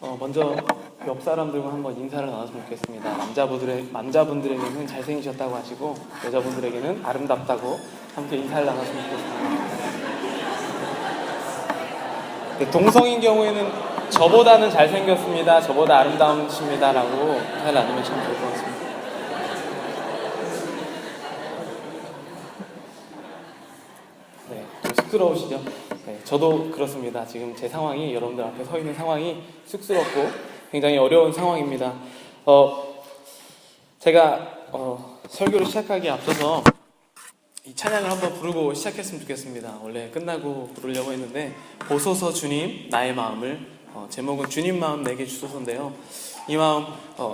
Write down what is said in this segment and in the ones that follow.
먼저 옆 사람들과 한번 인사를 나눴으면 좋겠습니다. 남자분들에게는 잘생기셨다고 하시고 여자분들에게는 아름답다고 함께 인사를 나눴으면 좋겠습니다. 네, 동성인 경우에는 저보다는 잘생겼습니다, 저보다 아름다우십니다 라고 인사를 나누면 참 좋을 것 같습니다. 네, 좀 쑥스러우시죠? 네, 저도 그렇습니다. 지금 제 상황이, 여러분들 앞에 서 있는 상황이 쑥스럽고 굉장히 어려운 상황입니다. 제가 설교를 시작하기에 앞서서 이 찬양을 한번 부르고 시작했으면 좋겠습니다. 원래 끝나고 부르려고 했는데, 보소서 주님 나의 마음을, 제목은 주님 마음 내게 주소서인데요. 이 마음,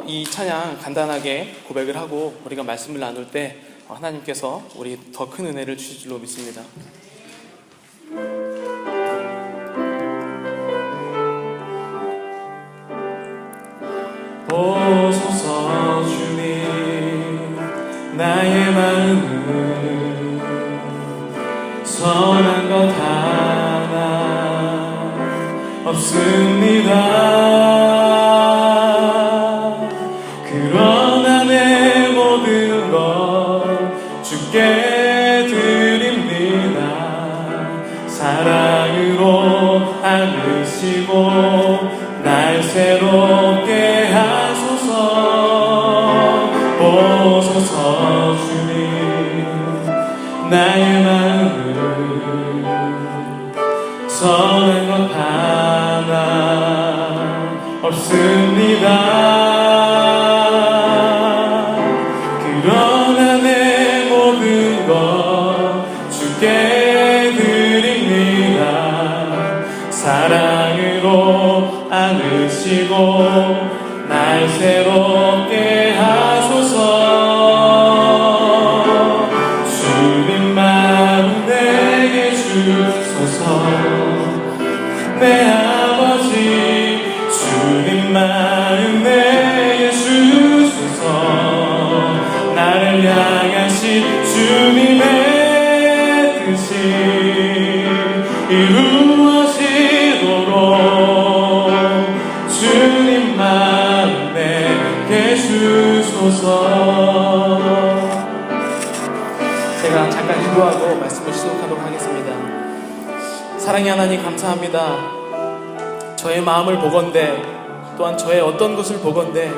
이 찬양 간단하게 고백을 하고 우리가 말씀을 나눌 때 하나님께서 우리 더 큰 은혜를 주실 줄로 믿습니다. 보소서 주님 나의 마음을, 선한 것 하나 없습니다. 그러나 내 모든 것 주께 드립니다. 사랑으로 안으시고 날 새롭게 하소서. 보소서 주님 나의 마음을, 선한 것 하나 없습니다. 그러나 내 모든 것 주께 드립니다. 사랑으로 안으시고 날 새롭게 하소서. 주님 마음 내게 주소서. 내 아버지 주님 마음 내게 주소서. 나를 향하신 주님의 뜻이 이루어지도록 주님 마음 내게 주소서. 제가 잠깐 기도하고 말씀을 시작하도록 하겠습니다. 사랑의 하나님, 감사합니다. 저의 마음을 보건대, 또한 저의 어떤 것을 보건대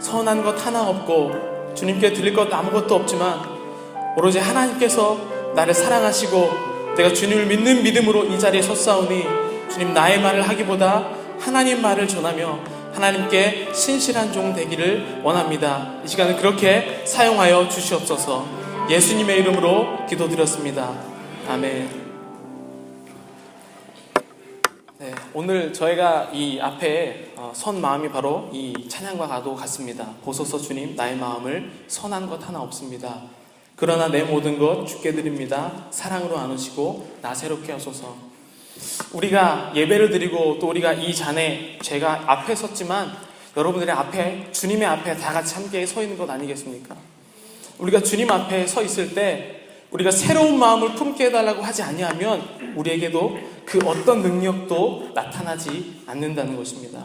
선한 것 하나 없고 주님께 드릴 것 아무것도 없지만 오로지 하나님께서 나를 사랑하시고 내가 주님을 믿는 믿음으로 이 자리에 섰사오니 주님, 나의 말을 하기보다 하나님 말을 전하며 하나님께 신실한 종 되기를 원합니다. 이 시간은 그렇게 사용하여 주시옵소서. 예수님의 이름으로 기도드렸습니다. 아멘. 네, 오늘 저희가 이 앞에 선 마음이 바로 이 찬양과도 같습니다. 보소서 주님 나의 마음을, 선한 것 하나 없습니다. 그러나 내 모든 것 주께 드립니다. 사랑으로 안으시고 나 새롭게 하소서. 우리가 예배를 드리고 또 우리가 이 잔에, 제가 앞에 섰지만 여러분들의 앞에, 주님의 앞에 다 같이 함께 서 있는 것 아니겠습니까? 우리가 주님 앞에 서 있을 때 우리가 새로운 마음을 품게 해달라고 하지 아니하면 우리에게도 그 어떤 능력도 나타나지 않는다는 것입니다.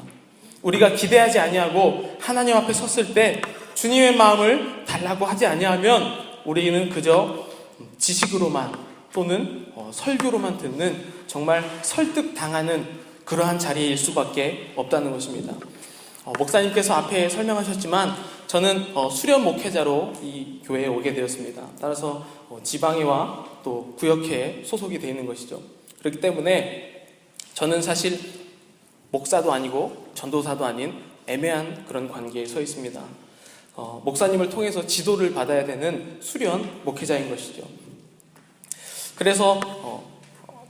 우리가 기대하지 아니하고 하나님 앞에 섰을 때 주님의 마음을 달라고 하지 아니하면 우리는 그저 지식으로만 또는 설교로만 듣는, 정말 설득당하는 그러한 자리일 수밖에 없다는 것입니다. 목사님께서 앞에 설명하셨지만 저는 수련 목회자로 이 교회에 오게 되었습니다. 따라서 지방회와 또 구역회에 소속이 되어 있는 것이죠. 그렇기 때문에 저는 사실 목사도 아니고 전도사도 아닌 애매한 그런 관계에 서 있습니다. 목사님을 통해서 지도를 받아야 되는 수련 목회자인 것이죠. 그래서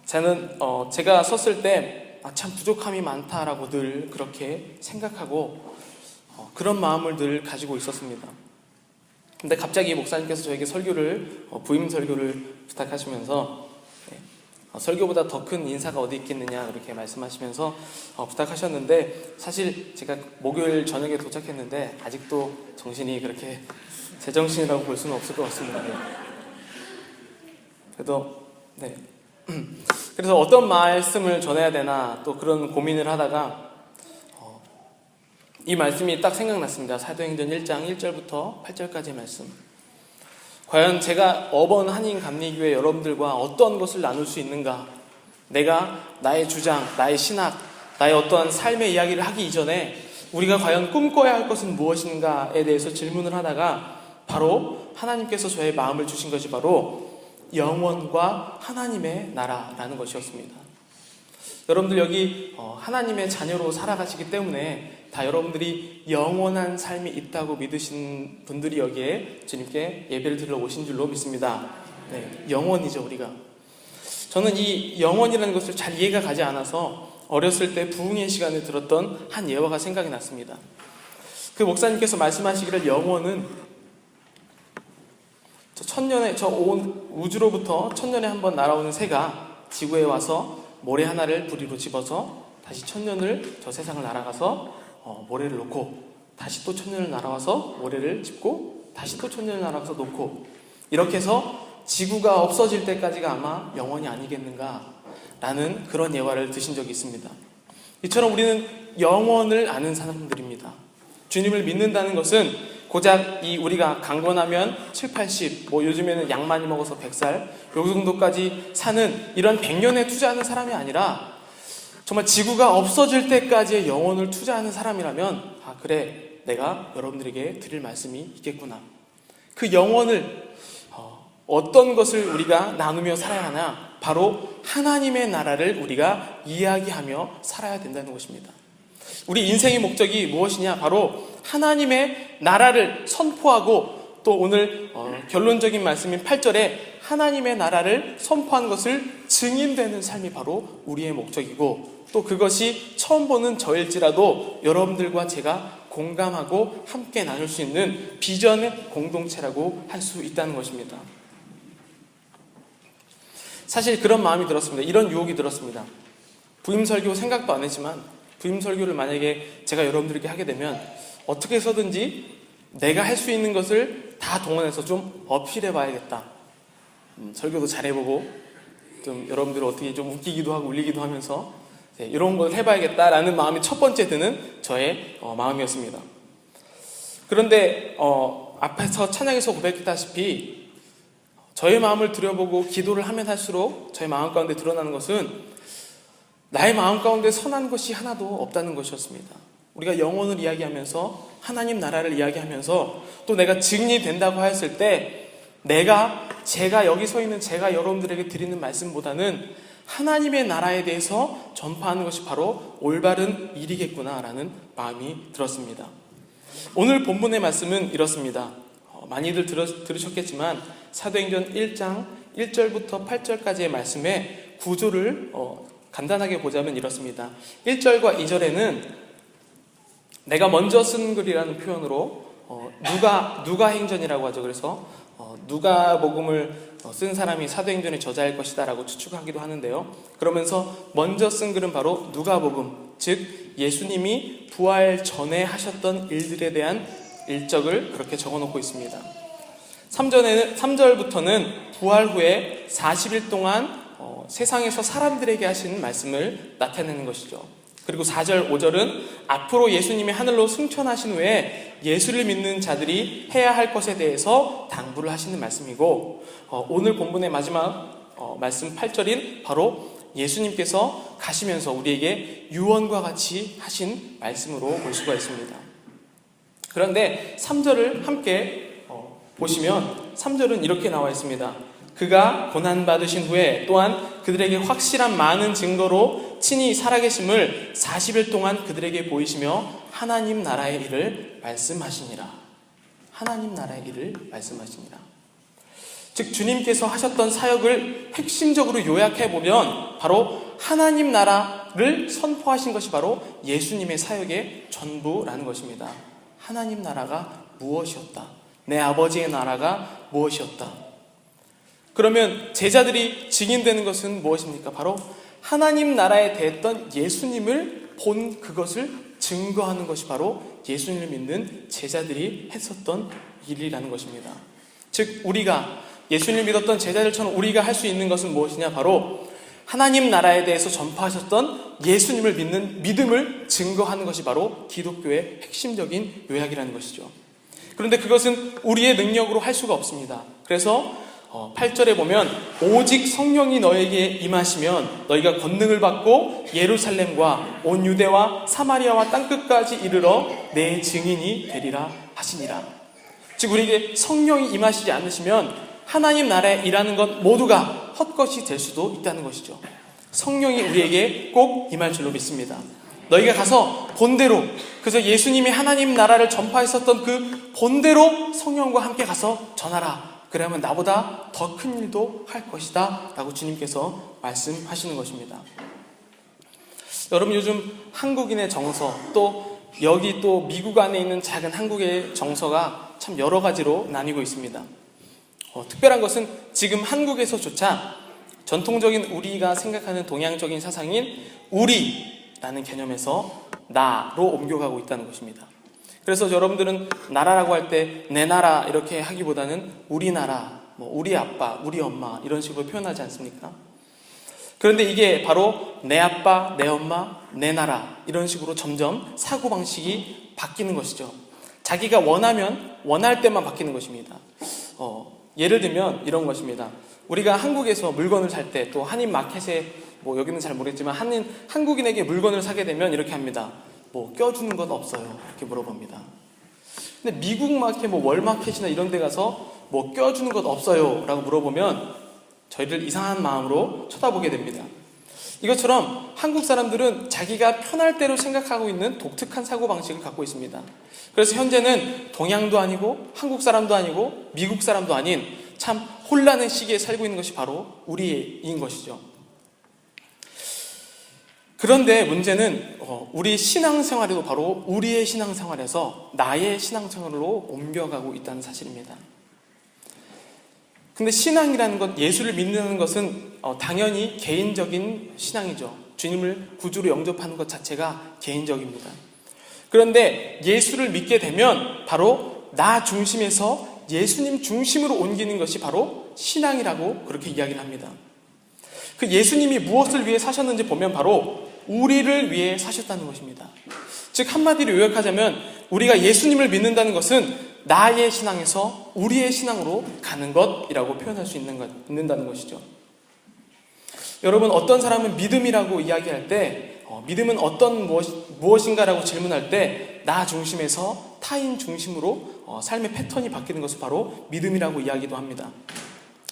저는 제가 섰을 때 참 부족함이 많다라고 늘 그렇게 생각하고 그런 마음을 늘 가지고 있었습니다. 근데 갑자기 목사님께서 저에게 설교를, 부임 설교를 부탁하시면서 설교보다 더 큰 인사가 어디 있겠느냐 그렇게 말씀하시면서 부탁하셨는데, 사실 제가 목요일 저녁에 도착했는데 아직도 정신이 그렇게 제정신이라고 볼 수는 없을 것 같습니다. 그래도 그래서 어떤 말씀을 전해야 되나 또 그런 고민을 하다가 이 말씀이 딱 생각났습니다. 사도행전 1장 1절부터 8절까지의 말씀. 과연 제가 어번 한인 감리교회 여러분들과 어떤 것을 나눌 수 있는가? 내가 나의 주장, 나의 신학, 나의 어떠한 삶의 이야기를 하기 이전에 우리가 과연 꿈꿔야 할 것은 무엇인가에 대해서 질문을 하다가 바로 하나님께서 저의 마음을 주신 것이 바로 영원과 하나님의 나라라는 것이었습니다. 여러분들 여기 하나님의 자녀로 살아가시기 때문에 다 여러분들이 영원한 삶이 있다고 믿으신 분들이 여기에 주님께 예배를 드리러 오신 줄로 믿습니다. 네, 영원이죠, 우리가. 저는 이 영원이라는 것을 잘 이해가 가지 않아서 어렸을 때 부흥의 시간에 들었던 한 예화가 생각이 났습니다. 그 목사님께서 말씀하시기를 영원은 저 온 우주로부터 천년에 한 번 날아오는 새가 지구에 와서 모래 하나를 부리로 집어서 다시 천년을 저 세상을 날아가서 모래를 놓고 다시 또 천년을 날아와서 모래를 짚고 다시 또 천년을 날아가서 놓고 이렇게 해서 지구가 없어질 때까지가 아마 영원이 아니겠는가 라는 그런 예화를 드신 적이 있습니다. 이처럼 우리는 영원을 아는 사람들입니다. 주님을 믿는다는 것은 고작 우리가 강건하면 7, 80, 요즘에는 약 많이 먹어서 100살, 요 정도까지 사는 이런 100년에 투자하는 사람이 아니라 정말 지구가 없어질 때까지의 영혼을 투자하는 사람이라면 그래, 내가 여러분들에게 드릴 말씀이 있겠구나. 그 영혼을 어떤 것을 우리가 나누며 살아야 하나? 바로 하나님의 나라를 우리가 이야기하며 살아야 된다는 것입니다. 우리 인생의 목적이 무엇이냐? 바로 하나님의 나라를 선포하고 또 오늘 결론적인 말씀인 8절에 하나님의 나라를 선포한 것을 증인되는 삶이 바로 우리의 목적이고 또 그것이 처음 보는 저일지라도 여러분들과 제가 공감하고 함께 나눌 수 있는 비전의 공동체라고 할 수 있다는 것입니다. 사실 그런 마음이 들었습니다. 이런 유혹이 들었습니다. 부임설교 생각도 안 했지만 부임설교를 만약에 제가 여러분들에게 하게 되면 어떻게 해서든지 내가 할 수 있는 것을 다 동원해서 좀 어필해 봐야겠다. 설교도 잘해보고 좀 여러분들을 어떻게 좀 웃기기도 하고 울리기도 하면서 이런 걸 해봐야겠다라는 마음이 첫 번째 드는 저의 마음이었습니다. 그런데 앞에서 찬양에서 고백했다시피 저의 마음을 들여보고 기도를 하면 할수록 저의 마음 가운데 드러나는 것은 나의 마음 가운데 선한 것이 하나도 없다는 것이었습니다. 우리가 영혼을 이야기하면서 하나님 나라를 이야기하면서 또 내가 증인이 된다고 했을 때 제가 여기 서 있는 제가 여러분들에게 드리는 말씀보다는 하나님의 나라에 대해서 전파하는 것이 바로 올바른 일이겠구나라는 마음이 들었습니다. 오늘 본문의 말씀은 이렇습니다. 많이들 들으셨겠지만 사도행전 1장 1절부터 8절까지의 말씀의 구조를 간단하게 보자면 이렇습니다. 1절과 2절에는 내가 먼저 쓴 글이라는 표현으로 누가 행전이라고 하죠. 그래서 누가복음을 쓴 사람이 사도행전의 저자일 것이다 라고 추측하기도 하는데요. 그러면서 먼저 쓴 글은 바로 누가복음, 즉 예수님이 부활 전에 하셨던 일들에 대한 일적을 그렇게 적어놓고 있습니다. 3절부터는 부활 후에 40일 동안 세상에서 사람들에게 하신 말씀을 나타내는 것이죠. 그리고 4절, 5절은 앞으로 예수님이 하늘로 승천하신 후에 예수를 믿는 자들이 해야 할 것에 대해서 당부를 하시는 말씀이고 오늘 본문의 마지막 말씀 8절인 바로 예수님께서 가시면서 우리에게 유언과 같이 하신 말씀으로 볼 수가 있습니다. 그런데 3절을 함께 보시면 3절은 이렇게 나와 있습니다. 그가 고난받으신 후에 또한 그들에게 확실한 많은 증거로 친히 살아계심을 40일 동안 그들에게 보이시며 하나님 나라의 일을 말씀하시니라. 하나님 나라의 일을 말씀하시니라. 즉 주님께서 하셨던 사역을 핵심적으로 요약해보면 바로 하나님 나라를 선포하신 것이 바로 예수님의 사역의 전부라는 것입니다. 하나님 나라가 무엇이었다? 내 아버지의 나라가 무엇이었다? 그러면 제자들이 증인되는 것은 무엇입니까? 바로 하나님 나라에 대했던 예수님을 본 그것을 증거하는 것이 바로 예수님을 믿는 제자들이 했었던 일이라는 것입니다. 즉 우리가 예수님을 믿었던 제자들처럼 우리가 할 수 있는 것은 무엇이냐? 바로 하나님 나라에 대해서 전파하셨던 예수님을 믿는 믿음을 증거하는 것이 바로 기독교의 핵심적인 요약이라는 것이죠. 그런데 그것은 우리의 능력으로 할 수가 없습니다. 그래서 8절에 보면 오직 성령이 너에게 임하시면 너희가 권능을 받고 예루살렘과 온 유대와 사마리아와 땅끝까지 이르러 내 증인이 되리라 하시니라. 즉 우리에게 성령이 임하시지 않으시면 하나님 나라에 일하는 것 모두가 헛것이 될 수도 있다는 것이죠. 성령이 우리에게 꼭 임할 줄로 믿습니다. 너희가 가서 본대로, 그래서 예수님이 하나님 나라를 전파했었던 그 본대로 성령과 함께 가서 전하라. 그러면 나보다 더 큰 일도 할 것이다 라고 주님께서 말씀하시는 것입니다. 여러분, 요즘 한국인의 정서, 또 여기 또 미국 안에 있는 작은 한국의 정서가 참 여러 가지로 나뉘고 있습니다. 특별한 것은 지금 한국에서조차 전통적인 우리가 생각하는 동양적인 사상인 우리라는 개념에서 나로 옮겨가고 있다는 것입니다. 그래서 여러분들은 나라라고 할 때 내 나라 이렇게 하기보다는 우리나라, 우리 아빠, 우리 엄마 이런 식으로 표현하지 않습니까? 그런데 이게 바로 내 아빠, 내 엄마, 내 나라 이런 식으로 점점 사고방식이 바뀌는 것이죠. 자기가 원하면 원할 때만 바뀌는 것입니다. 예를 들면 이런 것입니다. 우리가 한국에서 물건을 살 때, 또 한인마켓에 여기는 잘 모르겠지만 한국인에게 물건을 사게 되면 이렇게 합니다. 껴주는 건 없어요. 이렇게 물어봅니다. 근데 미국 마켓, 월마켓이나 이런 데 가서 껴주는 것 없어요 라고 물어보면 저희를 이상한 마음으로 쳐다보게 됩니다. 이것처럼 한국 사람들은 자기가 편할 대로 생각하고 있는 독특한 사고방식을 갖고 있습니다. 그래서 현재는 동양도 아니고 한국 사람도 아니고 미국 사람도 아닌 참 혼란의 시기에 살고 있는 것이 바로 우리인 것이죠. 그런데 문제는 우리 신앙생활에도 바로 우리의 신앙생활에서 나의 신앙생활로 옮겨가고 있다는 사실입니다. 근데 신앙이라는 것, 예수를 믿는 것은 당연히 개인적인 신앙이죠. 주님을 구주로 영접하는 것 자체가 개인적입니다. 그런데 예수를 믿게 되면 바로 나 중심에서 예수님 중심으로 옮기는 것이 바로 신앙이라고 그렇게 이야기를 합니다. 그 예수님이 무엇을 위해 사셨는지 보면 바로 우리를 위해 사셨다는 것입니다. 즉 한마디로 요약하자면 우리가 예수님을 믿는다는 것은 나의 신앙에서 우리의 신앙으로 가는 것이라고 표현할 수 있는다는 것이죠. 여러분, 어떤 사람은 믿음이라고 이야기할 때 믿음은 어떤 무엇인가라고 질문할 때 나 중심에서 타인 중심으로 삶의 패턴이 바뀌는 것을 바로 믿음이라고 이야기도 합니다.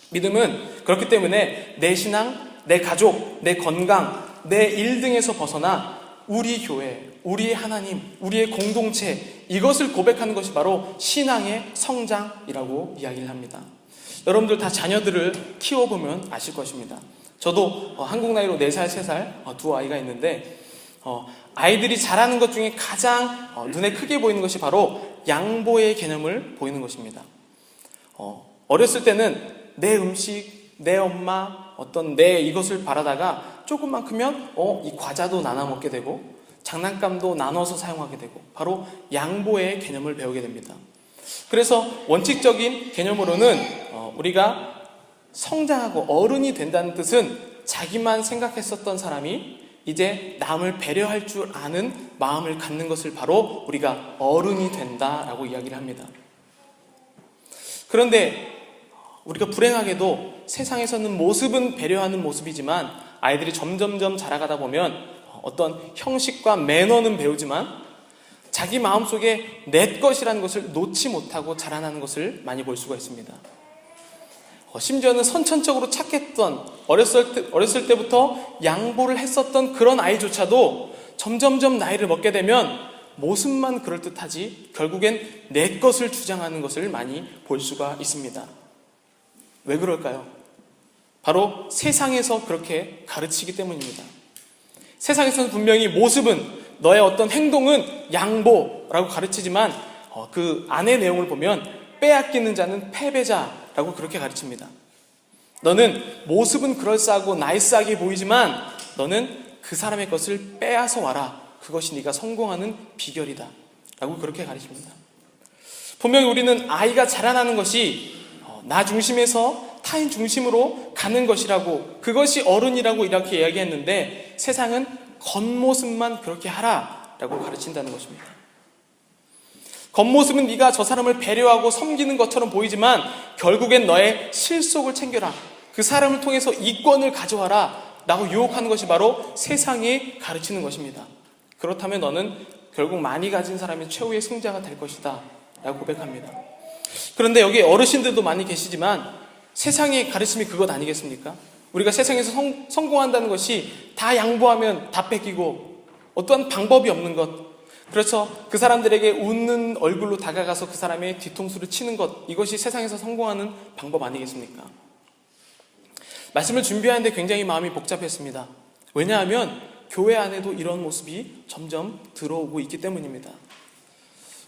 믿음은 그렇기 때문에 내 신앙, 내 가족, 내 건강, 내 일 등에서 벗어나 우리 교회, 우리의 하나님, 우리의 공동체, 이것을 고백하는 것이 바로 신앙의 성장이라고 이야기를 합니다. 여러분들 다 자녀들을 키워보면 아실 것입니다. 저도 한국 나이로 4살, 3살 두 아이가 있는데 아이들이 자라는 것 중에 가장 눈에 크게 보이는 것이 바로 양보의 개념을 보이는 것입니다. 어렸을 때는 내 음식, 내 엄마, 내 이것을 바라다가 조금만 크면 이 과자도 나눠 먹게 되고 장난감도 나눠서 사용하게 되고 바로 양보의 개념을 배우게 됩니다. 그래서 원칙적인 개념으로는 우리가 성장하고 어른이 된다는 뜻은 자기만 생각했었던 사람이 이제 남을 배려할 줄 아는 마음을 갖는 것을 바로 우리가 어른이 된다라고 이야기를 합니다. 그런데 우리가 불행하게도 세상에서는 모습은 배려하는 모습이지만 아이들이 점점점 자라가다 보면 어떤 형식과 매너는 배우지만 자기 마음속에 내 것이라는 것을 놓지 못하고 자라나는 것을 많이 볼 수가 있습니다. 심지어는 선천적으로 착했던 어렸을 때부터 양보를 했었던 그런 아이조차도 점점점 나이를 먹게 되면 모습만 그럴듯하지 결국엔 내 것을 주장하는 것을 많이 볼 수가 있습니다. 왜 그럴까요? 바로 세상에서 그렇게 가르치기 때문입니다. 세상에서는 분명히 모습은, 너의 어떤 행동은 양보라고 가르치지만 그 안의 내용을 보면 빼앗기는 자는 패배자라고 그렇게 가르칩니다. 너는 모습은 그럴싸하고 나이스하게 보이지만 너는 그 사람의 것을 빼앗아 와라. 그것이 네가 성공하는 비결이다 라고 그렇게 가르칩니다. 분명히 우리는 아이가 자라나는 것이 나 중심에서 타인 중심으로 가는 것이라고, 그것이 어른이라고 이렇게 이야기했는데 세상은 겉모습만 그렇게 하라라고 가르친다는 것입니다. 겉모습은 네가 저 사람을 배려하고 섬기는 것처럼 보이지만 결국엔 너의 실속을 챙겨라, 그 사람을 통해서 이권을 가져와라 라고 유혹하는 것이 바로 세상이 가르치는 것입니다. 그렇다면 너는 결국 많이 가진 사람이 최후의 승자가 될 것이다 라고 고백합니다. 그런데 여기 어르신들도 많이 계시지만 세상의 가르침이 그것 아니겠습니까? 우리가 세상에서 성공한다는 것이 다 양보하면 다 뺏기고 어떠한 방법이 없는 것, 그래서 그 사람들에게 웃는 얼굴로 다가가서 그 사람의 뒤통수를 치는 것, 이것이 세상에서 성공하는 방법 아니겠습니까? 말씀을 준비하는데 굉장히 마음이 복잡했습니다. 왜냐하면 교회 안에도 이런 모습이 점점 들어오고 있기 때문입니다.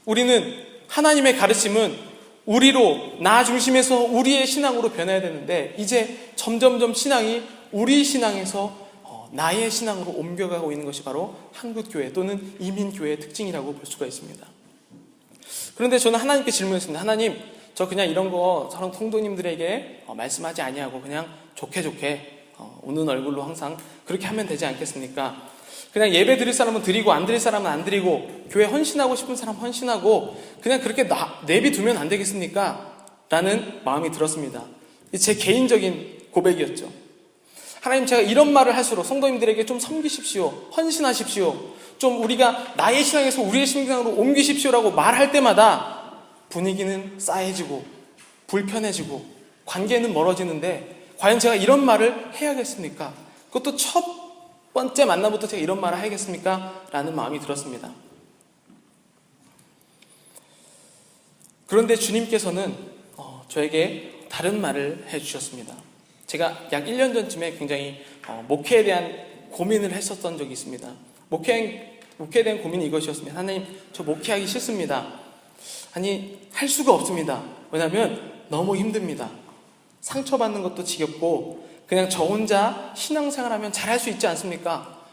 우리는 하나님의 가르침은 우리로, 나 중심에서 우리의 신앙으로 변해야 되는데 이제 점점점 신앙이 우리 신앙에서 나의 신앙으로 옮겨가고 있는 것이 바로 한국교회 또는 이민교회의 특징이라고 볼 수가 있습니다. 그런데 저는 하나님께 질문했습니다. 하나님, 저 그냥 이런 거 저런 통도님들에게 말씀하지 아니하고 그냥 좋게 웃는 얼굴로 항상 그렇게 하면 되지 않겠습니까? 그냥 예배 드릴 사람은 드리고 안 드릴 사람은 안 드리고 교회 헌신하고 싶은 사람 헌신하고 그냥 그렇게 내비두면 안 되겠습니까? 라는 마음이 들었습니다. 제 개인적인 고백이었죠. 하나님, 제가 이런 말을 할수록 성도님들에게 좀 섬기십시오, 헌신하십시오, 좀 우리가 나의 신앙에서 우리의 신앙으로 옮기십시오라고 말할 때마다 분위기는 싸해지고 불편해지고 관계는 멀어지는데 과연 제가 이런 말을 해야겠습니까? 그것도 첫 번째 만남부터 제가 이런 말을 해야겠습니까? 라는 마음이 들었습니다. 그런데 주님께서는 저에게 다른 말을 해주셨습니다. 제가 약 1년 전쯤에 굉장히 목회에 대한 고민을 했었던 적이 있습니다. 목회에 대한 고민이 이것이었습니다. 하나님, 저 목회하기 싫습니다. 아니, 할 수가 없습니다. 왜냐하면 너무 힘듭니다. 상처받는 것도 지겹고 그냥 저 혼자 신앙생활하면 잘할 수 있지 않습니까?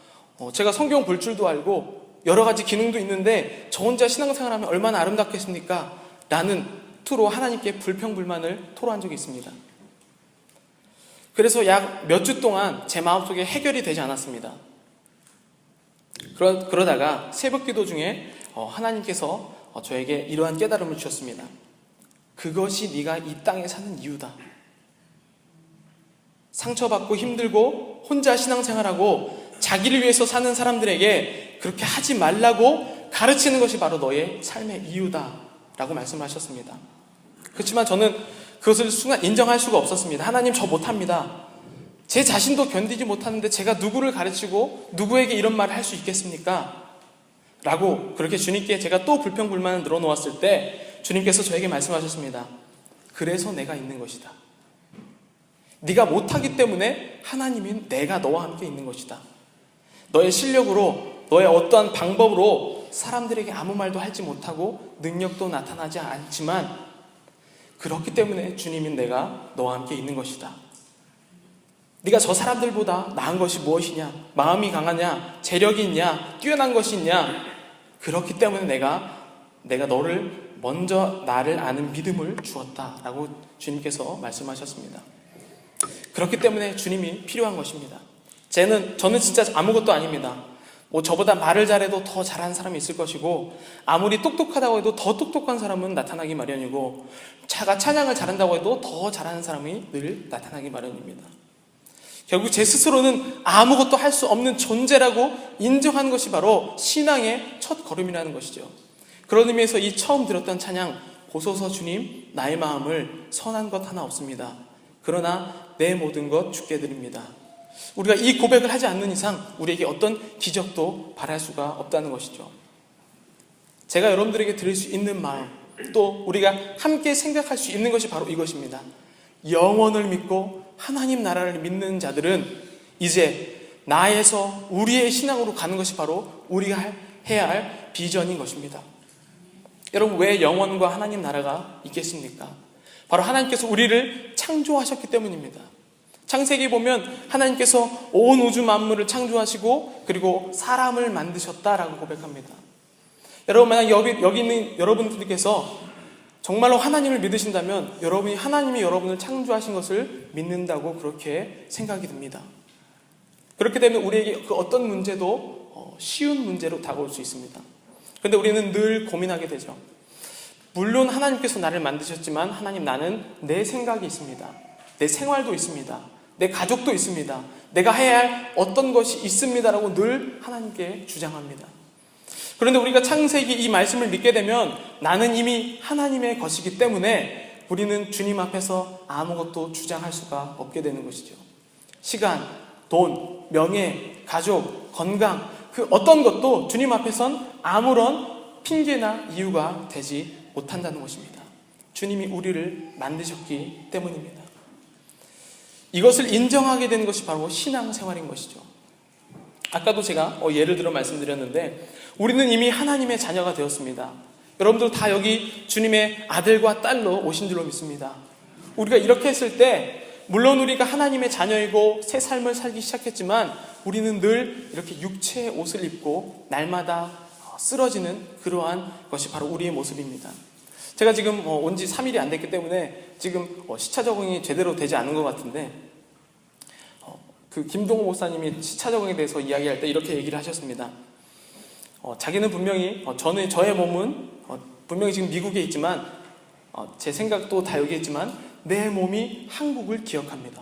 제가 성경 볼 줄도 알고 여러 가지 기능도 있는데 저 혼자 신앙생활하면 얼마나 아름답겠습니까? 라는 투로 하나님께 불평불만을 토로한 적이 있습니다. 그래서 약 몇 주 동안 제 마음속에 해결이 되지 않았습니다. 그러다가 새벽기도 중에 하나님께서 저에게 이러한 깨달음을 주셨습니다. 그것이 네가 이 땅에 사는 이유다. 상처받고 힘들고 혼자 신앙생활하고 자기를 위해서 사는 사람들에게 그렇게 하지 말라고 가르치는 것이 바로 너의 삶의 이유다 라고 말씀하셨습니다. 그렇지만 저는 그것을 순간 인정할 수가 없었습니다. 하나님, 저 못합니다. 제 자신도 견디지 못하는데 제가 누구를 가르치고 누구에게 이런 말을 할 수 있겠습니까? 라고 그렇게 주님께 제가 또 불평불만을 늘어놓았을 때 주님께서 저에게 말씀하셨습니다. 그래서 내가 있는 것이다. 네가 못하기 때문에 하나님인 내가 너와 함께 있는 것이다. 너의 실력으로, 너의 어떠한 방법으로 사람들에게 아무 말도 하지 못하고 능력도 나타나지 않지만 그렇기 때문에 주님인 내가 너와 함께 있는 것이다. 네가 저 사람들보다 나은 것이 무엇이냐? 마음이 강하냐? 재력이 있냐? 뛰어난 것이 있냐? 그렇기 때문에 내가 너를 먼저 나를 아는 믿음을 주었다라고 주님께서 말씀하셨습니다. 그렇기 때문에 주님이 필요한 것입니다. 저는 진짜 아무것도 아닙니다. 저보다 말을 잘해도 더 잘하는 사람이 있을 것이고 아무리 똑똑하다고 해도 더 똑똑한 사람은 나타나기 마련이고 찬양을 잘한다고 해도 더 잘하는 사람이 늘 나타나기 마련입니다. 결국 제 스스로는 아무것도 할 수 없는 존재라고 인정하는 것이 바로 신앙의 첫 걸음이라는 것이죠. 그런 의미에서 이 처음 들었던 찬양, 보소서 주님 나의 마음을 선한 것 하나 없습니다. 그러나 내 모든 것 주께 드립니다. 우리가 이 고백을 하지 않는 이상 우리에게 어떤 기적도 바랄 수가 없다는 것이죠. 제가 여러분들에게 드릴 수 있는 마음, 또 우리가 함께 생각할 수 있는 것이 바로 이것입니다. 영원을 믿고 하나님 나라를 믿는 자들은 이제 나에서 우리의 신앙으로 가는 것이 바로 우리가 해야 할 비전인 것입니다. 여러분, 왜 영원과 하나님 나라가 있겠습니까? 바로 하나님께서 우리를 창조하셨기 때문입니다. 창세기 보면 하나님께서 온 우주 만물을 창조하시고 그리고 사람을 만드셨다라고 고백합니다. 여러분, 만약 여기 있는 여러분들께서 정말로 하나님을 믿으신다면 여러분이 하나님이 여러분을 창조하신 것을 믿는다고 그렇게 생각이 듭니다. 그렇게 되면 우리에게 그 어떤 문제도 쉬운 문제로 다가올 수 있습니다. 그런데 우리는 늘 고민하게 되죠. 물론 하나님께서 나를 만드셨지만 하나님, 나는 내 생각이 있습니다. 내 생활도 있습니다. 내 가족도 있습니다. 내가 해야 할 어떤 것이 있습니다라고 늘 하나님께 주장합니다. 그런데 우리가 창세기 이 말씀을 믿게 되면 나는 이미 하나님의 것이기 때문에 우리는 주님 앞에서 아무것도 주장할 수가 없게 되는 것이죠. 시간, 돈, 명예, 가족, 건강, 그 어떤 것도 주님 앞에선 아무런 핑계나 이유가 되지 못한다는 것입니다. 주님이 우리를 만드셨기 때문입니다. 이것을 인정하게 되는 것이 바로 신앙생활인 것이죠. 아까도 제가 예를 들어 말씀드렸는데 우리는 이미 하나님의 자녀가 되었습니다. 여러분들 다 여기 주님의 아들과 딸로 오신 줄로 믿습니다. 우리가 이렇게 했을 때 물론 우리가 하나님의 자녀이고 새 삶을 살기 시작했지만 우리는 늘 이렇게 육체의 옷을 입고 날마다 쓰러지는 그러한 것이 바로 우리의 모습입니다. 제가 지금 온 지 3일이 안 됐기 때문에 지금 시차 적응이 제대로 되지 않은 것 같은데 그 김동호 목사님이 시차 적응에 대해서 이야기할 때 이렇게 얘기를 하셨습니다. 자기는 분명히 저의 몸은 분명히 지금 미국에 있지만 제 생각도 다 여기 있지만 내 몸이 한국을 기억합니다.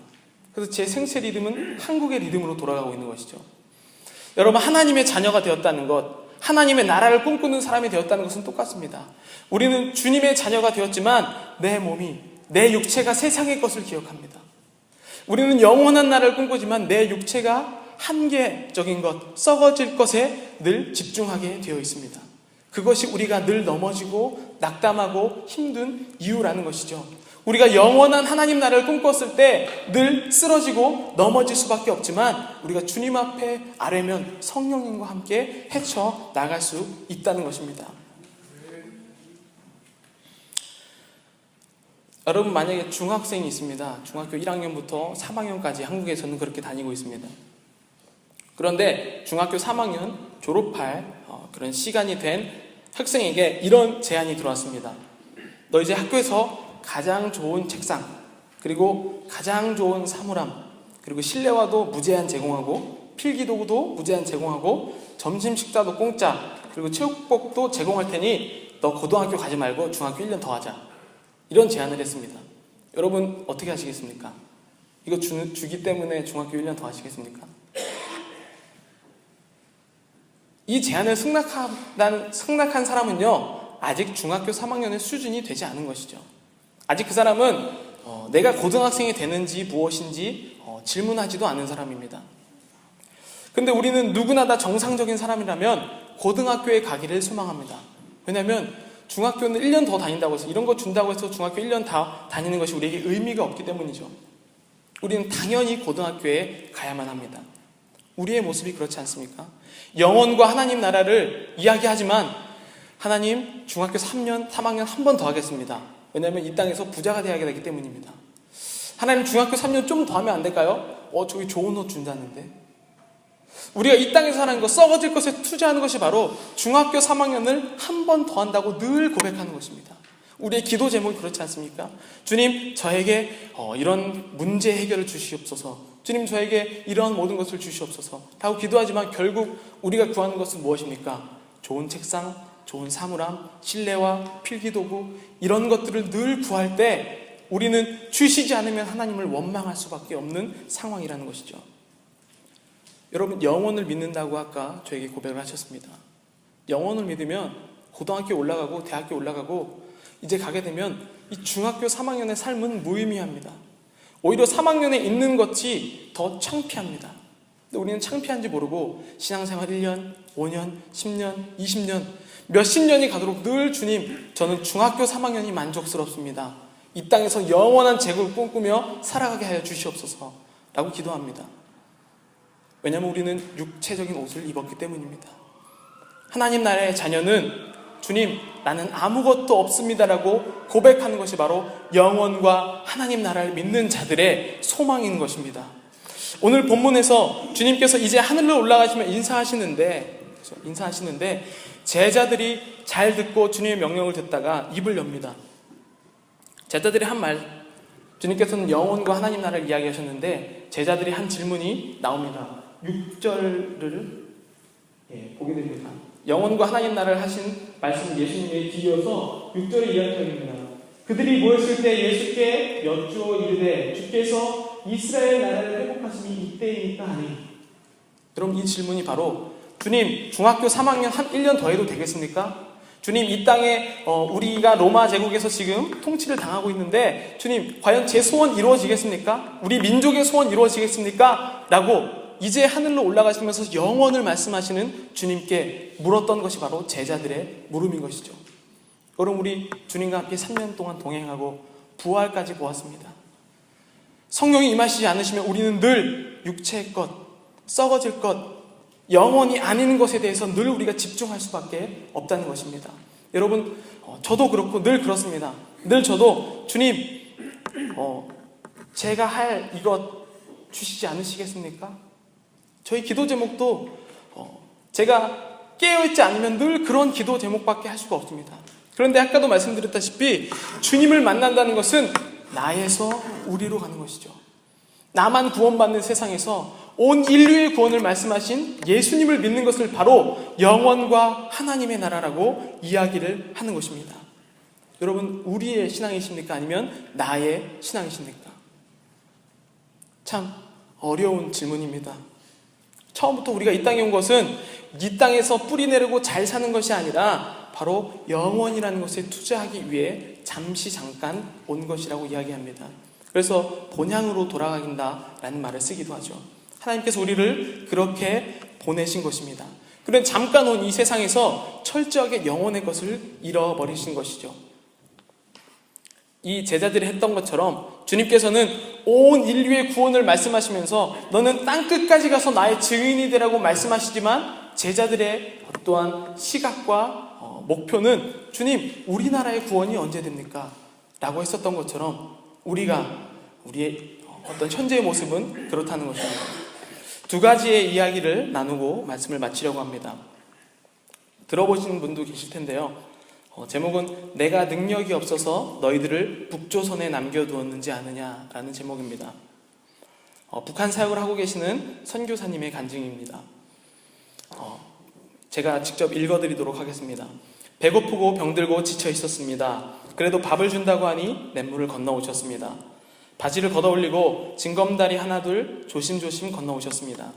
그래서 제 생체 리듬은 한국의 리듬으로 돌아가고 있는 것이죠. 여러분, 하나님의 자녀가 되었다는 것, 하나님의 나라를 꿈꾸는 사람이 되었다는 것은 똑같습니다. 우리는 주님의 자녀가 되었지만 내 몸이, 내 육체가 세상의 것을 기억합니다. 우리는 영원한 나라를 꿈꾸지만 내 육체가 한계적인 것, 썩어질 것에 늘 집중하게 되어 있습니다. 그것이 우리가 늘 넘어지고 낙담하고 힘든 이유라는 것이죠. 우리가 영원한 하나님 나라를 꿈꿨을 때 늘 쓰러지고 넘어질 수밖에 없지만 우리가 주님 앞에 아뢰면 성령님과 함께 헤쳐 나갈 수 있다는 것입니다. 여러분, 만약에 중학생이 있습니다. 중학교 1학년부터 3학년까지 한국에서는 그렇게 다니고 있습니다. 그런데 중학교 3학년 졸업할 그런 시간이 된 학생에게 이런 제안이 들어왔습니다. 너 이제 학교에서 가장 좋은 책상, 그리고 가장 좋은 사물함, 그리고 실내화도 무제한 제공하고 필기도구도 무제한 제공하고 점심 식사도 공짜, 그리고 체육복도 제공할 테니 너 고등학교 가지 말고 중학교 1년 더 하자. 이런 제안을 했습니다. 여러분 어떻게 하시겠습니까? 이거 주기 때문에 중학교 1년 더 하시겠습니까? 이 제안을 승낙한 사람은요, 아직 중학교 3학년의 수준이 되지 않은 것이죠. 아직 그 사람은 내가 고등학생이 되는지 무엇인지 질문하지도 않은 사람입니다. 근데 우리는 누구나 다 정상적인 사람이라면 고등학교에 가기를 소망합니다. 왜냐하면 중학교는 1년 더 다닌다고 해서, 이런 거 준다고 해서 중학교 1년 다 다니는 것이 우리에게 의미가 없기 때문이죠. 우리는 당연히 고등학교에 가야만 합니다. 우리의 모습이 그렇지 않습니까? 영혼과 하나님 나라를 이야기하지만 하나님, 중학교 3년, 3학년 한 번 더 하겠습니다. 왜냐하면 이 땅에서 부자가 되어야 되기 때문입니다. 하나님, 중학교 3년 좀 더 하면 안 될까요? 저기 좋은 옷 준다는데. 우리가 이 땅에서 하는 것, 썩어질 것에 투자하는 것이 바로 중학교 3학년을 한 번 더 한다고 늘 고백하는 것입니다. 우리의 기도 제목이 그렇지 않습니까? 주님, 저에게 이런 문제 해결을 주시옵소서. 주님, 저에게 이런 모든 것을 주시옵소서 라고 기도하지만 결국 우리가 구하는 것은 무엇입니까? 좋은 책상, 좋은 사물함, 실내화, 필기도구, 이런 것들을 늘 구할 때 우리는 주시지 않으면 하나님을 원망할 수밖에 없는 상황이라는 것이죠. 여러분, 영혼을 믿는다고 아까 저에게 고백을 하셨습니다. 영혼을 믿으면 고등학교 올라가고 대학교 올라가고 이제 가게 되면 이 중학교 3학년의 삶은 무의미합니다. 오히려 3학년에 있는 것이 더 창피합니다. 근데 우리는 창피한지 모르고 신앙생활 1년, 5년, 10년, 20년, 몇십 년이 가도록 늘 주님, 저는 중학교 3학년이 만족스럽습니다. 이 땅에서 영원한 재국을 꿈꾸며 살아가게 하여 주시옵소서 라고 기도합니다. 왜냐하면 우리는 육체적인 옷을 입었기 때문입니다. 하나님 나라의 자녀는 주님, 나는 아무것도 없습니다라고 고백하는 것이 바로 영원과 하나님 나라를 믿는 자들의 소망인 것입니다. 오늘 본문에서 주님께서 이제 하늘로 올라가시며 인사하시는데 제자들이 잘 듣고 주님의 명령을 듣다가 입을 엽니다. 제자들이 한 말, 주님께서는 영혼과 하나님 나라를 이야기하셨는데 제자들이 한 질문이 나옵니다. 6절을 보게 됩니다. 영혼과 하나님 나라를 하신 말씀 예수님에 뒤이어서 6절의 이야기입니다. 그들이 모였을 때 예수께 여쭈어 이르되 주께서 이스라엘 나라를 회복하심이 이때이니까 하니. 여러분, 이 질문이 바로 주님 중학교 3학년 한 1년 더 해도 되겠습니까? 주님, 이 땅에 우리가 로마 제국에서 지금 통치를 당하고 있는데 주님, 과연 제 소원 이루어지겠습니까? 우리 민족의 소원 이루어지겠습니까? 라고 이제 하늘로 올라가시면서 영원을 말씀하시는 주님께 물었던 것이 바로 제자들의 물음인 것이죠. 여러분, 우리 주님과 함께 3년 동안 동행하고 부활까지 보았습니다. 성령이 임하시지 않으시면 우리는 늘 육체의 것, 썩어질 것, 영원이 아닌 것에 대해서 늘 우리가 집중할 수밖에 없다는 것입니다. 여러분, 저도 그렇고 늘 그렇습니다. 늘 저도 주님, 제가 할 이것 주시지 않으시겠습니까? 저희 기도 제목도 제가 깨어있지 않으면 늘 그런 기도 제목밖에 할 수가 없습니다. 그런데 아까도 말씀드렸다시피 주님을 만난다는 것은 나에서 우리로 가는 것이죠. 나만 구원받는 세상에서 온 인류의 구원을 말씀하신 예수님을 믿는 것을 바로 영원과 하나님의 나라라고 이야기를 하는 것입니다. 여러분, 우리의 신앙이십니까? 아니면 나의 신앙이십니까? 참 어려운 질문입니다. 처음부터 우리가 이 땅에 온 것은 이 땅에서 뿌리 내리고 잘 사는 것이 아니라 바로 영원이라는 것에 투자하기 위해 잠깐 온 것이라고 이야기합니다. 그래서 본향으로 돌아가긴다라는 말을 쓰기도 하죠. 하나님께서 우리를 그렇게 보내신 것입니다. 그런데 잠깐 온 이 세상에서 철저하게 영혼의 것을 잃어버리신 것이죠. 이 제자들이 했던 것처럼 주님께서는 온 인류의 구원을 말씀하시면서 너는 땅끝까지 가서 나의 증인이 되라고 말씀하시지만 제자들의 어떠한 시각과 목표는 주님, 우리나라의 구원이 언제 됩니까? 라고 했었던 것처럼 우리의 어떤 현재의 모습은 그렇다는 것입니다. 두 가지의 이야기를 나누고 말씀을 마치려고 합니다. 들어보신 분도 계실 텐데요. 제목은 내가 능력이 없어서 너희들을 북조선에 남겨두었는지 아느냐라는 제목입니다. 북한 사역을 하고 계시는 선교사님의 간증입니다. 제가 직접 읽어드리도록 하겠습니다. 배고프고 병들고 지쳐 있었습니다. 그래도 밥을 준다고 하니 냇물을 건너오셨습니다. 바지를 걷어올리고 징검다리 하나둘 조심조심 건너오셨습니다.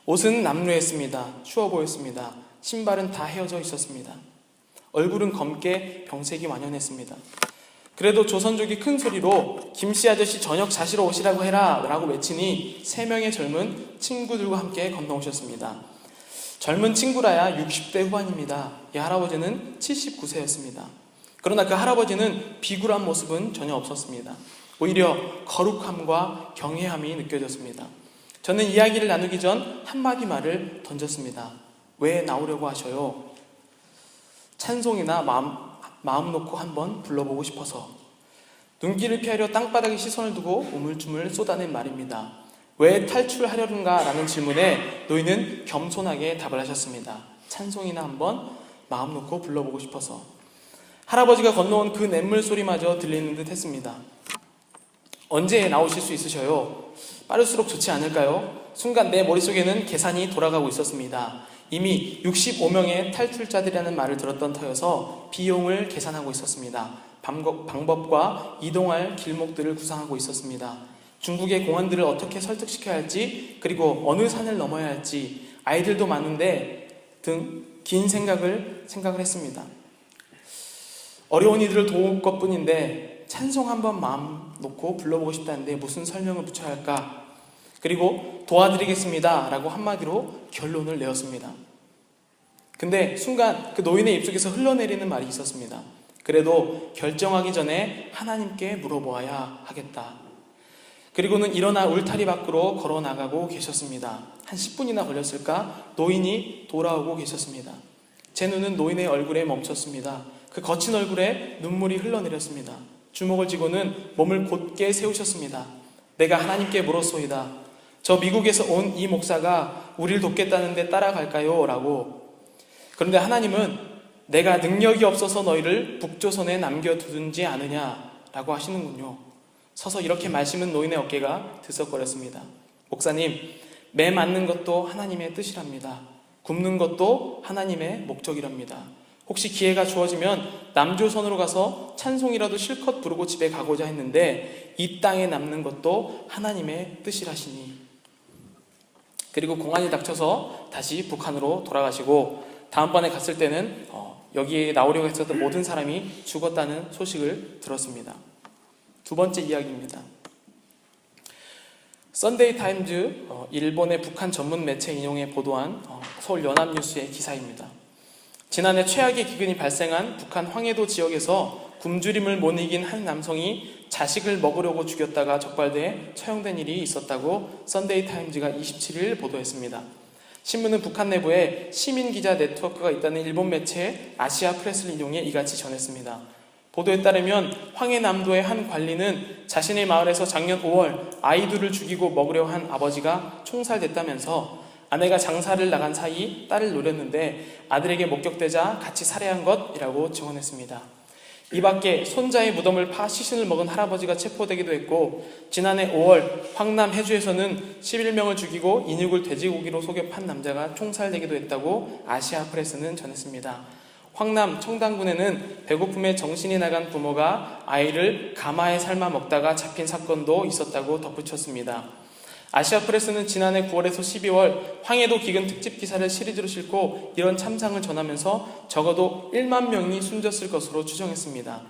옷은 남루했습니다. 추워 보였습니다. 신발은 다 헤어져 있었습니다. 얼굴은 검게 병색이 완연했습니다. 그래도 조선족이 큰 소리로 김씨 아저씨 저녁 자시러 오시라고 해라 라고 외치니 3명의 젊은 친구들과 함께 건너오셨습니다. 젊은 친구라야 60대 후반입니다. 이 할아버지는 79세였습니다. 그러나 그 할아버지는 비굴한 모습은 전혀 없었습니다. 오히려 거룩함과 경외함이 느껴졌습니다. 저는 이야기를 나누기 전 한마디 말을 던졌습니다. 왜 나오려고 하셔요? 찬송이나 마음 놓고 한번 불러보고 싶어서. 눈길을 피하려 땅바닥에 시선을 두고 우물쭈물 쏟아낸 말입니다. 왜 탈출하려는가? 라는 질문에 노인은 겸손하게 답을 하셨습니다. 찬송이나 한번 마음 놓고 불러보고 싶어서. 할아버지가 건너온 그 냇물 소리마저 들리는 듯 했습니다. 언제 나오실 수 있으셔요? 빠를수록 좋지 않을까요? 순간 내 머릿속에는 계산이 돌아가고 있었습니다. 이미 65명의 탈출자들이라는 말을 들었던 터여서 비용을 계산하고 있었습니다. 방법과 이동할 길목들을 구상하고 있었습니다. 중국의 공안들을 어떻게 설득시켜야 할지, 그리고 어느 산을 넘어야 할지, 아이들도 많은데 등 긴 생각을 했습니다. 어려운 이들을 도울 것뿐인데 찬송 한번 마음 놓고 불러보고 싶다는데 무슨 설명을 붙여야 할까? 그리고 도와드리겠습니다 라고 한마디로 결론을 내었습니다. 근데 순간 그 노인의 입속에서 흘러내리는 말이 있었습니다. 그래도 결정하기 전에 하나님께 물어보아야 하겠다. 그리고는 일어나 울타리 밖으로 걸어 나가고 계셨습니다. 한 10분이나 걸렸을까? 노인이 돌아오고 계셨습니다. 제 눈은 노인의 얼굴에 멈췄습니다. 그 거친 얼굴에 눈물이 흘러내렸습니다. 주먹을 쥐고는 몸을 곧게 세우셨습니다. 내가 하나님께 물었소이다. 저 미국에서 온 이 목사가 우리를 돕겠다는데 따라갈까요? 라고. 그런데 하나님은 내가 능력이 없어서 너희를 북조선에 남겨두든지 않으냐 라고 하시는군요. 서서 이렇게 말씀은 노인의 어깨가 들썩거렸습니다. 목사님, 매 맞는 것도 하나님의 뜻이랍니다. 굶는 것도 하나님의 목적이랍니다. 혹시 기회가 주어지면 남조선으로 가서 찬송이라도 실컷 부르고 집에 가고자 했는데 이 땅에 남는 것도 하나님의 뜻이라시니. 그리고 공안이 닥쳐서 다시 북한으로 돌아가시고 다음번에 갔을 때는 여기에 나오려고 했었던 모든 사람이 죽었다는 소식을 들었습니다. 두 번째 이야기입니다. 썬데이 타임즈, 일본의 북한 전문 매체 인용해 보도한 서울 연합뉴스의 기사입니다. 지난해 최악의 기근이 발생한 북한 황해도 지역에서 굶주림을 못 이긴 한 남성이 자식을 먹으려고 죽였다가 적발돼 처형된 일이 있었다고 썬데이 타임즈가 27일 보도했습니다. 신문은 북한 내부에 시민기자 네트워크가 있다는 일본 매체 아시아 프레스를 인용해 이같이 전했습니다. 보도에 따르면 황해남도의 한 관리는 자신의 마을에서 작년 5월 아이들을 죽이고 먹으려 한 아버지가 총살됐다면서 아내가 장사를 나간 사이 딸을 노렸는데 아들에게 목격되자 같이 살해한 것이라고 증언했습니다. 이 밖에 손자의 무덤을 파 시신을 먹은 할아버지가 체포되기도 했고 지난해 5월 황남 해주에서는 11명을 죽이고 인육을 돼지고기로 속여 판 남자가 총살되기도 했다고 아시아 프레스는 전했습니다. 황남 청담군에는 배고픔에 정신이 나간 부모가 아이를 가마에 삶아 먹다가 잡힌 사건도 있었다고 덧붙였습니다. 아시아 프레스는 지난해 9월에서 12월 황해도 기근 특집 기사를 시리즈로 싣고 이런 참상을 전하면서 적어도 1만 명이 숨졌을 것으로 추정했습니다.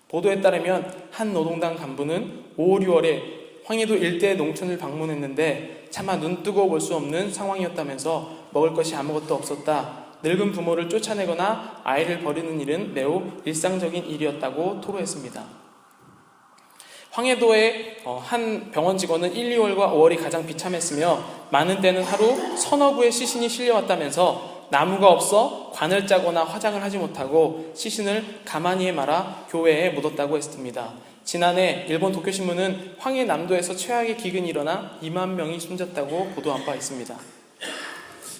보도에 따르면 한 노동당 간부는 5, 6월에 황해도 일대 농촌을 방문했는데 차마 눈뜨고 볼 수 없는 상황이었다면서 먹을 것이 아무것도 없었다. 늙은 부모를 쫓아내거나 아이를 버리는 일은 매우 일상적인 일이었다고 토로했습니다. 황해도의 한 병원 직원은 1, 2월과 5월이 가장 비참했으며 많은 때는 하루 서너 구의 시신이 실려왔다면서 나무가 없어 관을 짜거나 화장을 하지 못하고 시신을 가마니에 말아 교회에 묻었다고 했습니다. 지난해 일본 도쿄신문은 황해남도에서 최악의 기근이 일어나 2만 명이 숨졌다고 보도한 바 있습니다.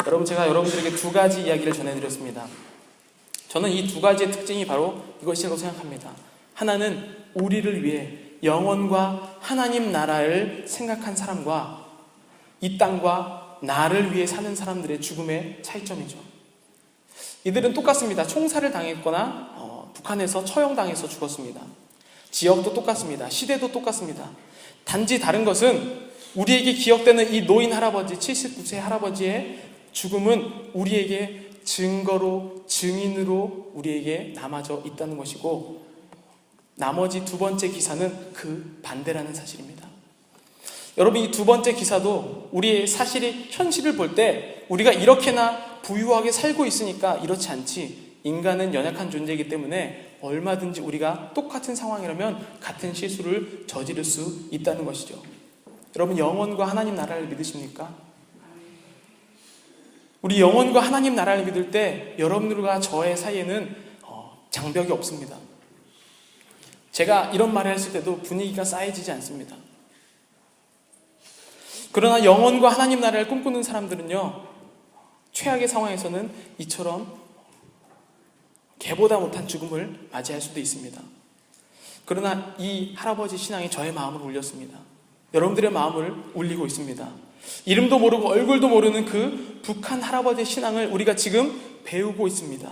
여러분, 제가 여러분들에게 두 가지 이야기를 전해드렸습니다. 저는 이 두 가지의 특징이 바로 이것이라고 생각합니다. 하나는 우리를 위해 영원과 하나님 나라를 생각한 사람과 이 땅과 나를 위해 사는 사람들의 죽음의 차이점이죠. 이들은 똑같습니다. 총살을 당했거나 북한에서 처형당해서 죽었습니다. 지역도 똑같습니다. 시대도 똑같습니다. 단지 다른 것은 우리에게 기억되는 이 노인 할아버지, 79세 할아버지의 죽음은 우리에게 증거로, 증인으로 우리에게 남아져 있다는 것이고, 나머지 두 번째 기사는 그 반대라는 사실입니다. 여러분, 이 두 번째 기사도 우리의 사실이 현실을 볼 때 우리가 이렇게나 부유하게 살고 있으니까 이렇지 않지, 인간은 연약한 존재이기 때문에 얼마든지 우리가 똑같은 상황이라면 같은 실수를 저지를 수 있다는 것이죠. 여러분, 영원과 하나님 나라를 믿으십니까? 우리 영원과 하나님 나라를 믿을 때 여러분들과 저의 사이에는 장벽이 없습니다. 제가 이런 말을 했을 때도 분위기가 쌓여지지 않습니다. 그러나 영원과 하나님 나라를 꿈꾸는 사람들은요, 최악의 상황에서는 이처럼 개보다 못한 죽음을 맞이할 수도 있습니다. 그러나 이 할아버지 신앙이 저의 마음을 울렸습니다. 여러분들의 마음을 울리고 있습니다. 이름도 모르고 얼굴도 모르는 그 북한 할아버지의 신앙을 우리가 지금 배우고 있습니다.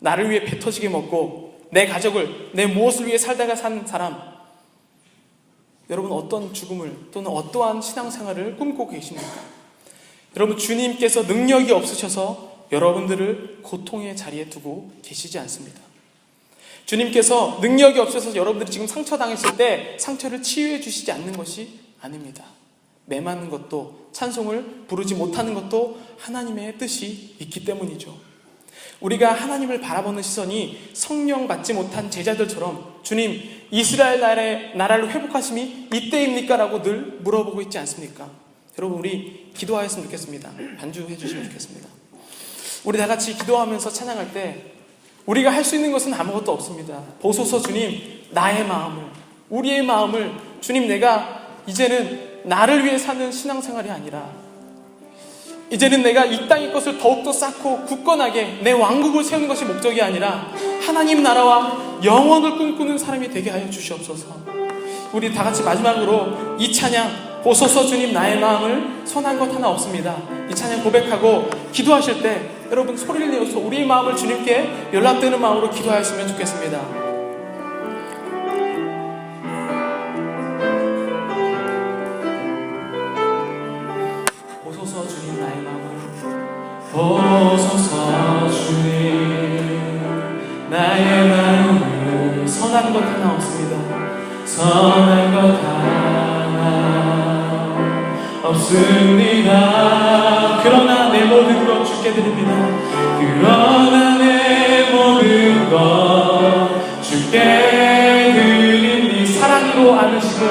나를 위해 배 터지게 먹고 내 가족을, 내 무엇을 위해 살다가 산 사람, 여러분 어떤 죽음을 또는 어떠한 신앙생활을 꿈꾸고 계십니까? 여러분, 주님께서 능력이 없으셔서 여러분들을 고통의 자리에 두고 계시지 않습니다. 주님께서 능력이 없어서 여러분들이 지금 상처당했을 때 상처를 치유해 주시지 않는 것이 아닙니다. 메마른 것도, 찬송을 부르지 못하는 것도 하나님의 뜻이 있기 때문이죠. 우리가 하나님을 바라보는 시선이 성령 받지 못한 제자들처럼 주님, 이스라엘 나라를 회복하심이 이때입니까? 라고 늘 물어보고 있지 않습니까? 여러분, 우리 기도하였으면 좋겠습니다. 반주해 주시면 좋겠습니다. 우리 다 같이 기도하면서 찬양할 때 우리가 할 수 있는 것은 아무것도 없습니다. 보소서 주님, 나의 마음을, 우리의 마음을, 주님, 내가 이제는 나를 위해 사는 신앙생활이 아니라 이제는 내가 이 땅의 것을 더욱더 쌓고 굳건하게 내 왕국을 세우는 것이 목적이 아니라 하나님 나라와 영원을 꿈꾸는 사람이 되게 하여 주시옵소서. 우리 다 같이 마지막으로 이 찬양 보소서 주님 나의 마음을 선한 것 하나 없습니다. 이 찬양 고백하고 기도하실 때 여러분 소리를 내어서 우리의 마음을 주님께 연락되는 마음으로 기도하였으면 좋겠습니다. 보소서 주님 나의 마음을, 보소서 주님 나의 마음을 선한 것 하나 없습니다. 선한 것 하나 없습니다. 그러나 내 모든 것 주께 드립니다. 그러나 내 모든 것 주께 드립니다. 사랑으로 안으시고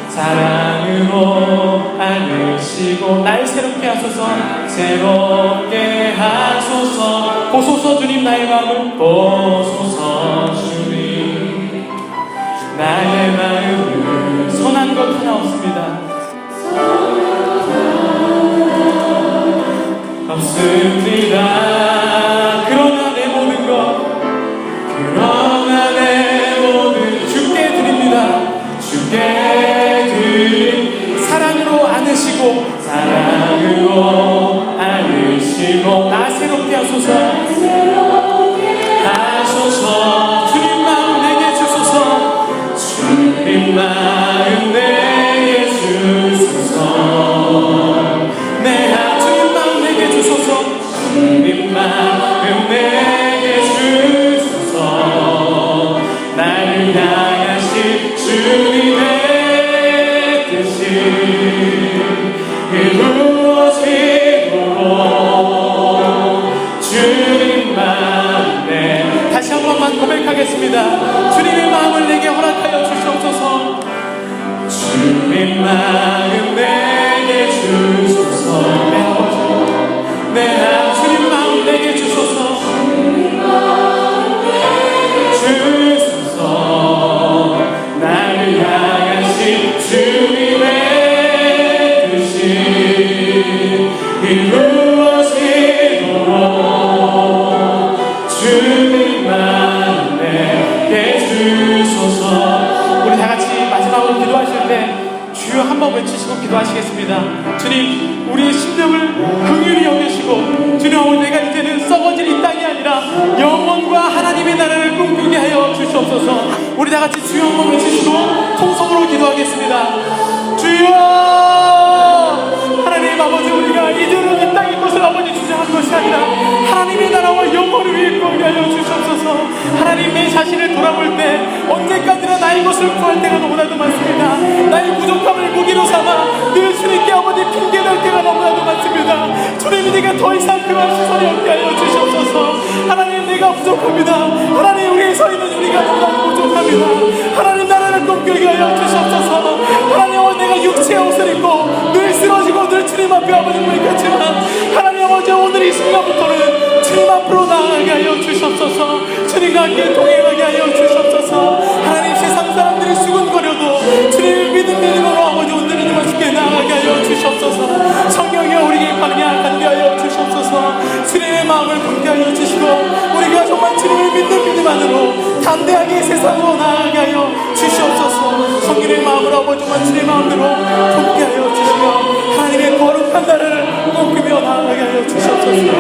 사랑으로 안으시고 날 새롭게 하소서. 새롭게 하소서. 보소서 주님 나의 마음을, 보소서 주님 나의 마음을 선한 것 하나 없습니다. 없습니다. 그러나 내 모든 것, 그러나 내 모든 주께 드립니다. 주께 드립니다. 사랑으로 안으시고 사랑으로 안으시고 나 새롭게 하소서. 하소서. 주님 마음 내게 주소서. 주님 마음 내게 주소서. 내 주님 마음 내게 주소서. 주님 마음 내게 주소서. 나를 향하신 주님의 뜻이 이루어지도록 주님 마음 내 다시 한 번만 고백하겠습니다. 주님의 마음을 내게 허락하여 주시옵소서. 주님 마음 내게 주소서. 내 아버지 내 주님 마음 내게 주소서. 주소서. 나를 향하신 주님의 뜻이 이루어지도록 주님 마음 내게 주소서. 우리 다 같이 마지막으로 기도하실 때 주여 한번 외치시고 기도하시겠습니다. 주님 우리의 심령을 긍휼히 여기시고 주님 내가 이제는 썩어질 이 땅이 아니라 영원과 하나님의 나라를 꿈꾸게 하여 주시옵소서. 우리 다 같이 주여 한번 외치시고 통성으로 기도하겠습니다. 주여 하나님 아버지 우리가 이제는 이 땅의 것을 아버지 주장한 것이 아니라 하나님의 나라와 영원을 위해 꾸게 하여 주시옵소서. 하나님 내 자신을 돌아볼 때 언제까지나 나의 것을 구할 때가 너무나도 많습니다. 나의 부족함을 무기로 삼아 늘 주님께 아버지 핑계댈 때가 너무나도 많습니다. 주님 내가 더 이상 그런 시선이 없게 하여 주시옵소서. 하나님 내가 부족합니다. 하나님 우리의 서 있는 우리가 너무나도 부족합니다. 하나님 나라를 꿈꾸게 하여 주시옵소서. 하나님 내가 육체의 옷을 입고 늘 쓰러지고 늘 주님 앞에 아버지 보이겠지만 하나님 아버지 오늘 이 순간부터는 주님 앞으로 나아가게 하여 주시옵소서. 주님과 함께 동행하게 하여 주시옵소서. 하나님 세상 사람들이 수군거려도 주님을 믿음으로 아버지 오늘은 주님께 나아가게 하여 주시옵소서. 성령이여 우리에게 방향하게 하여 주시옵소서. 주님의 마음을 품게 하여 주시고 우리가 정말 주님을 믿는 믿음만으로 담대하게 세상으로 나아가게 하여 주시옵소서. 성령의 마음으로 아버지 정말 주님의 마음대로 품게 하여 주시며 하나님의 거룩한 나라를 꿈꾸며 나아가게 하여 주시옵소서.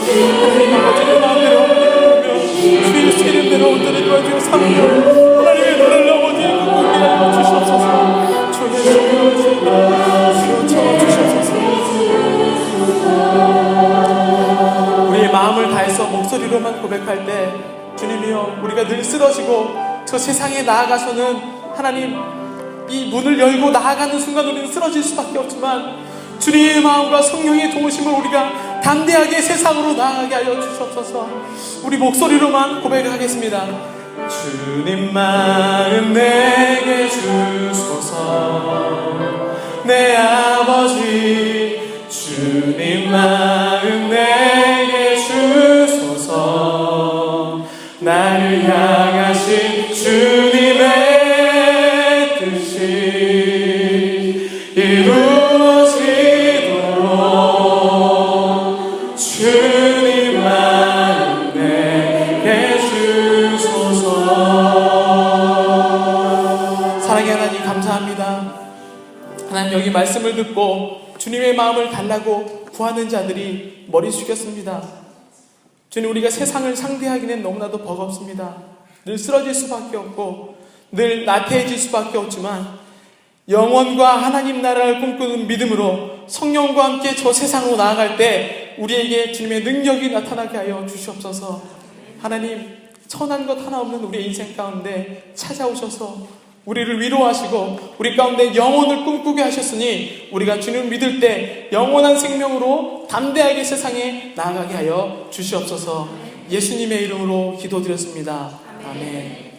하나님 아버지의 마음대로 주의 이름대로 오늘을 도와주어 삼고 하나님의 노래를 아버지 꿈꾸게 하여 주시옵소서. 주의 주여 채워주시옵소서. 우리의 마음을 다해서 목소리로만 고백할 때 주님이여 우리가 늘 쓰러지고 저 세상에 나아가서는 하나님 이 문을 열고 나아가는 순간 우리는 쓰러질 수밖에 없지만 주님의 마음과 성령의 도우심을 우리가 담대하게 세상으로 나아가게 하여 주시옵소서. 우리 목소리로만 고백하겠습니다. 주님 마음 내게 주소서. 내 아버지 주님 마음 내게 주소서. 나를 향하신 주님의 뜻이 이루어지도록 감사합니다. 하나님, 여기 말씀을 듣고 주님의 마음을 달라고 구하는 자들이 머리 숙였습니다. 주님, 우리가 세상을 상대하기는 너무나도 버겁습니다. 늘 쓰러질 수밖에 없고 늘 나태해질 수밖에 없지만 영원과 하나님 나라를 꿈꾸는 믿음으로 성령과 함께 저 세상으로 나아갈 때 우리에게 주님의 능력이 나타나게 하여 주시옵소서. 하나님, 선한 것 하나 없는 우리의 인생 가운데 찾아오셔서 우리를 위로하시고 우리 가운데 영혼을 꿈꾸게 하셨으니 우리가 주님을 믿을 때 영원한 생명으로 담대하게 세상에 나아가게 하여 주시옵소서. 예수님의 이름으로 기도드렸습니다. 아멘.